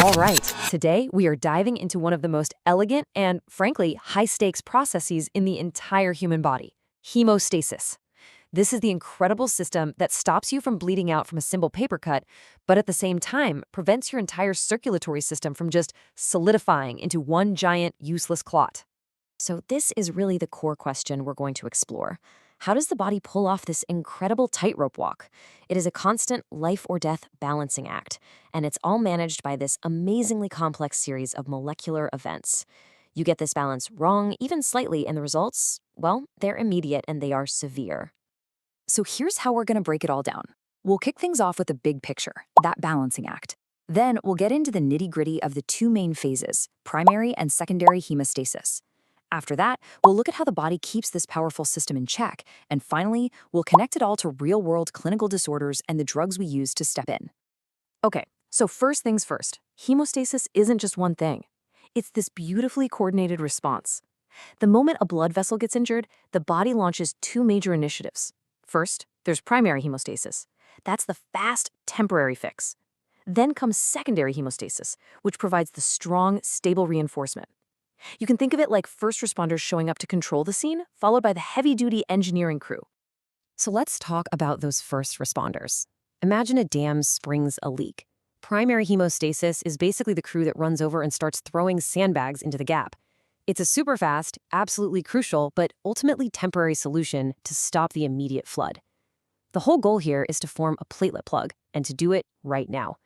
All right, today we are diving into one of the most elegant and, frankly, high-stakes processes in the entire human body, hemostasis. This is the incredible system that stops you from bleeding out from a simple paper cut, but at the same time prevents your entire circulatory system from just solidifying into one giant, useless clot. So this is really the core question we're going to explore. How does the body pull off this incredible tightrope walk? It is a constant life or death balancing act, and it's all managed by this amazingly complex series of molecular events. You get this balance wrong, even slightly, and the results, well, they're immediate and they are severe. So here's how we're going to break it all down. We'll kick things off with the big picture, that balancing act. Then we'll get into the nitty-gritty of the two main phases, primary and secondary hemostasis. After that, we'll look at how the body keeps this powerful system in check, and finally, we'll connect it all to real-world clinical disorders and the drugs we use to step in. Okay, so first things first, hemostasis isn't just one thing. It's this beautifully coordinated response. The moment a blood vessel gets injured, the body launches two major initiatives. First, there's primary hemostasis. That's the fast, temporary fix. Then comes secondary hemostasis, which provides the strong, stable reinforcement. You can think of it like first responders showing up to control the scene, followed by the heavy-duty engineering crew. So let's talk about those first responders. Imagine a dam springs a leak. Primary hemostasis is basically the crew that runs over and starts throwing sandbags into the gap. It's a super fast, absolutely crucial, but ultimately temporary solution to stop the immediate flood. The whole goal here is to form a platelet plug, and to do it right now.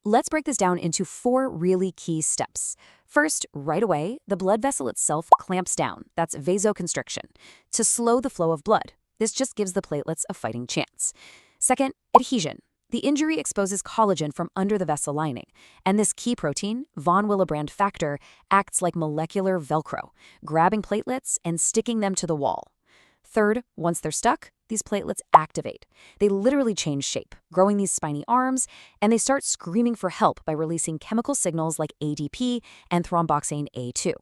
Let's break this down into 4 really key steps. First, right away, the blood vessel itself clamps down, that's vasoconstriction, to slow the flow of blood. This just gives the platelets a fighting chance. Second, adhesion. The injury exposes collagen from under the vessel lining, and this key protein, von Willebrand factor, acts like molecular Velcro, grabbing platelets and sticking them to the wall. Third, once they're stuck, these platelets activate. They literally change shape, growing these spiny arms, and they start screaming for help by releasing chemical signals like ADP and thromboxane A2.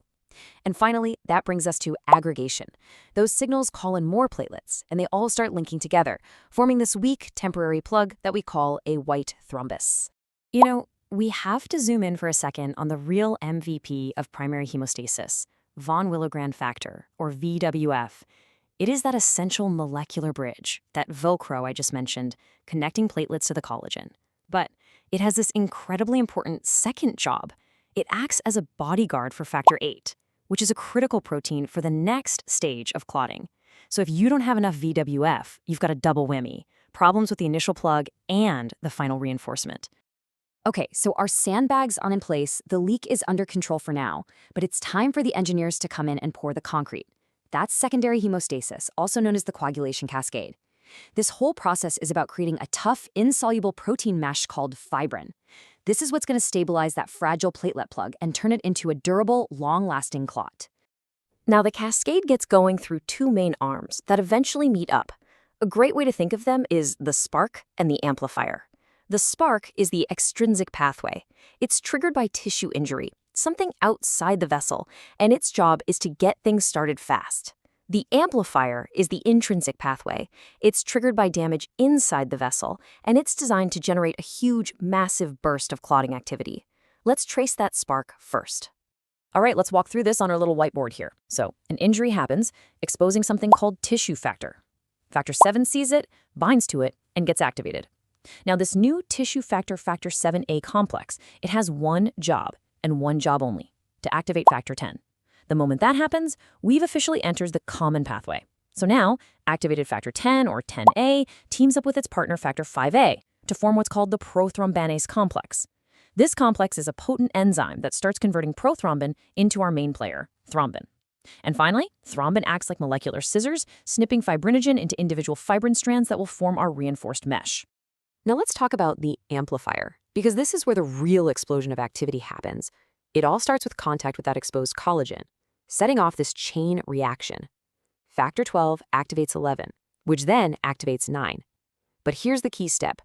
And finally, that brings us to aggregation. Those signals call in more platelets, and they all start linking together, forming this weak, temporary plug that we call a white thrombus. You know, we have to zoom in for a second on the real MVP of primary hemostasis, von Willebrand factor, or VWF. It is that essential molecular bridge, that Velcro I just mentioned, connecting platelets to the collagen. But it has this incredibly important second job. It acts as a bodyguard for factor VIII, which is a critical protein for the next stage of clotting. So if you don't have enough VWF, you've got a double whammy, problems with the initial plug and the final reinforcement. Okay, so our sandbags are in place, the leak is under control for now, but it's time for the engineers to come in and pour the concrete. That's secondary hemostasis, also known as the coagulation cascade. This whole process is about creating a tough, insoluble protein mesh called fibrin. This is what's going to stabilize that fragile platelet plug and turn it into a durable, long-lasting clot. Now, the cascade gets going through 2 main arms that eventually meet up. A great way to think of them is the spark and the amplifier. The spark is the extrinsic pathway. It's triggered by tissue injury, something outside the vessel, and its job is to get things started fast. The amplifier is the intrinsic pathway. It's triggered by damage inside the vessel, and it's designed to generate a huge, massive burst of clotting activity. Let's trace that spark first. All right, let's walk through this on our little whiteboard here. So, an injury happens, exposing something called tissue factor. Factor VII sees it, binds to it, and gets activated. Now, this new tissue factor, factor VIIa complex, it has one job, and one job only, to activate factor X. The moment that happens, we've officially entered the common pathway. So now, activated factor X, or 10A, teams up with its partner factor Va to form what's called the prothrombinase complex. This complex is a potent enzyme that starts converting prothrombin into our main player, thrombin. And finally, thrombin acts like molecular scissors, snipping fibrinogen into individual fibrin strands that will form our reinforced mesh. Now let's talk about the amplifier, because this is where the real explosion of activity happens. It all starts with contact with that exposed collagen, setting off this chain reaction. Factor XII activates 11, which then activates 9. But here's the key step.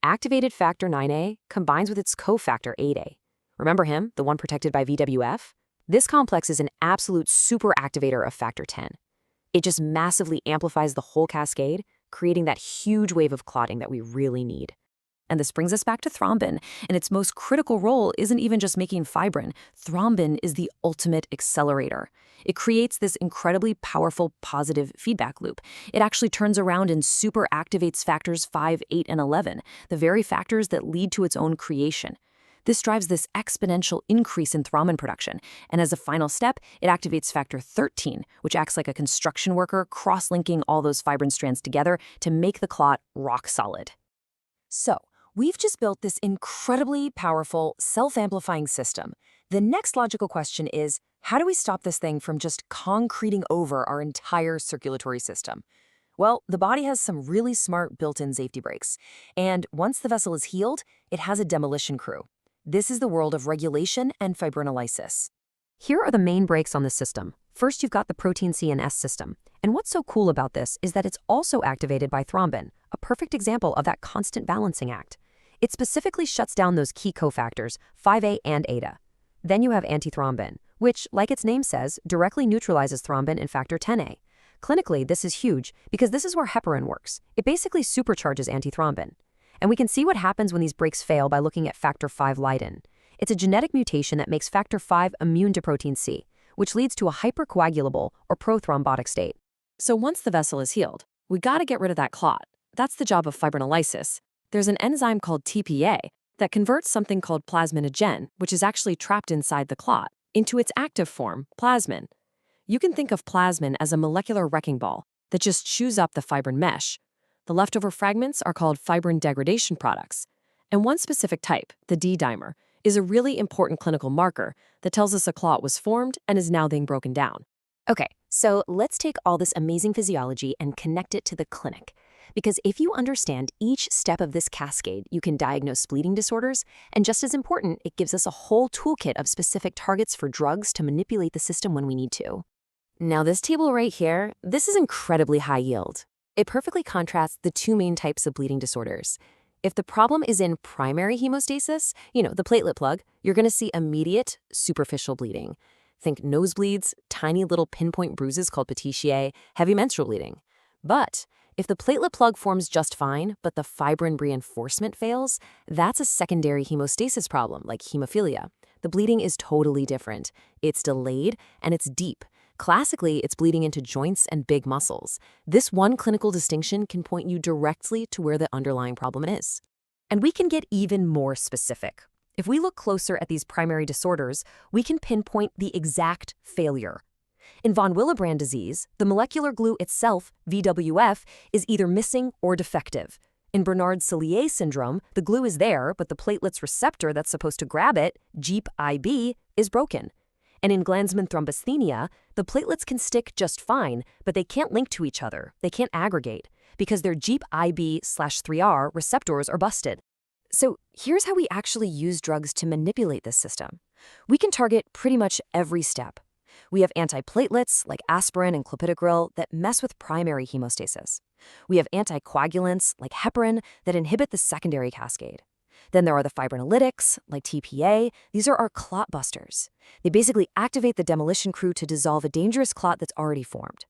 Activated factor IXA combines with its cofactor 8A. Remember him, the one protected by VWF? This complex is an absolute super activator of factor X. It just massively amplifies the whole cascade, creating that huge wave of clotting that we really need. And this brings us back to thrombin, and its most critical role isn't even just making fibrin. Thrombin is the ultimate accelerator. It creates this incredibly powerful positive feedback loop. It actually turns around and super activates factors 5, 8, and 11, the very factors that lead to its own creation. This drives this exponential increase in thrombin production, and as a final step, it activates factor 13, which acts like a construction worker, cross-linking all those fibrin strands together to make the clot rock solid. So, we've just built this incredibly powerful, self-amplifying system. The next logical question is, how do we stop this thing from just concreting over our entire circulatory system? Well, the body has some really smart built-in safety brakes, and once the vessel is healed, it has a demolition crew. This is the world of regulation and fibrinolysis. Here are the main brakes on the system. First, you've got the protein C and S system. And what's so cool about this is that it's also activated by thrombin, a perfect example of that constant balancing act. It specifically shuts down those key cofactors, 5A and eta. Then you have antithrombin, which, like its name says, directly neutralizes thrombin in factor 10A. Clinically, this is huge because this is where heparin works. It basically supercharges antithrombin. And we can see what happens when these brakes fail by looking at factor 5 Leiden. It's a genetic mutation that makes factor 5 immune to protein C, which leads to a hypercoagulable or prothrombotic state. So once the vessel is healed, we gotta get rid of that clot. That's the job of fibrinolysis. There's an enzyme called TPA that converts something called plasminogen, which is actually trapped inside the clot, into its active form, plasmin. You can think of plasmin as a molecular wrecking ball that just chews up the fibrin mesh. The leftover fragments are called fibrin degradation products. And one specific type, the D-dimer, is a really important clinical marker that tells us a clot was formed and is now being broken down. Okay, so let's take all this amazing physiology and connect it to the clinic. Because if you understand each step of this cascade, you can diagnose bleeding disorders, and just as important, it gives us a whole toolkit of specific targets for drugs to manipulate the system when we need to. Now this table right here, this is incredibly high yield. It perfectly contrasts the two main types of bleeding disorders. If the problem is in primary hemostasis, the platelet plug, you're going to see immediate, superficial bleeding. Think nosebleeds, tiny little pinpoint bruises called petechiae, heavy menstrual bleeding. But if the platelet plug forms just fine, but the fibrin reinforcement fails, that's a secondary hemostasis problem, like hemophilia. The bleeding is totally different. It's delayed, and it's deep. Classically, it's bleeding into joints and big muscles. This one clinical distinction can point you directly to where the underlying problem is. And we can get even more specific. If we look closer at these primary disorders, we can pinpoint the exact failure. In von Willebrand disease, the molecular glue itself, VWF, is either missing or defective. In Bernard-Cillier syndrome, the glue is there, but the platelet's receptor that's supposed to grab it, JEEP-IB, is broken. And in Glanzmann thrombasthenia, the platelets can stick just fine, but they can't link to each other. They can't aggregate because their JEEP-IB/3R receptors are busted. So here's how we actually use drugs to manipulate this system. We can target pretty much every step. We have antiplatelets like aspirin and clopidogrel that mess with primary hemostasis. We have anticoagulants like heparin that inhibit the secondary cascade. Then there are the fibrinolytics, like TPA. These are our clot busters. They basically activate the demolition crew to dissolve a dangerous clot that's already formed.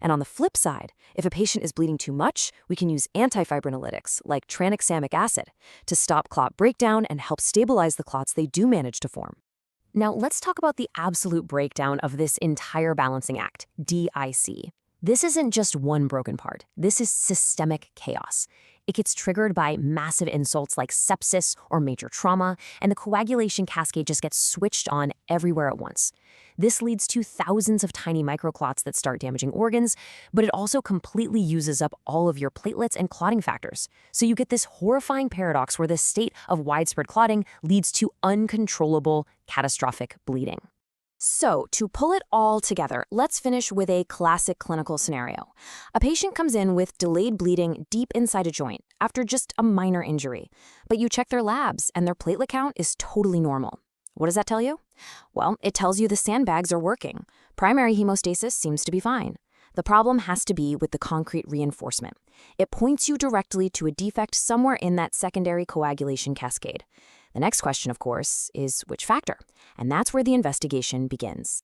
And on the flip side, if a patient is bleeding too much, we can use antifibrinolytics, like tranexamic acid, to stop clot breakdown and help stabilize the clots they do manage to form. Now let's talk about the absolute breakdown of this entire balancing act, DIC. This isn't just one broken part. This is systemic chaos. It gets triggered by massive insults like sepsis or major trauma, and the coagulation cascade just gets switched on everywhere at once. This leads to thousands of tiny microclots that start damaging organs, but it also completely uses up all of your platelets and clotting factors. So you get this horrifying paradox where this state of widespread clotting leads to uncontrollable, catastrophic bleeding. So, to pull it all together, let's finish with a classic clinical scenario. A patient comes in with delayed bleeding deep inside a joint after just a minor injury, but you check their labs and their platelet count is totally normal. What does that tell you? Well, it tells you the sandbags are working. Primary hemostasis seems to be fine. The problem has to be with the concrete reinforcement. It points you directly to a defect somewhere in that secondary coagulation cascade. The next question, of course, is which factor? And that's where the investigation begins.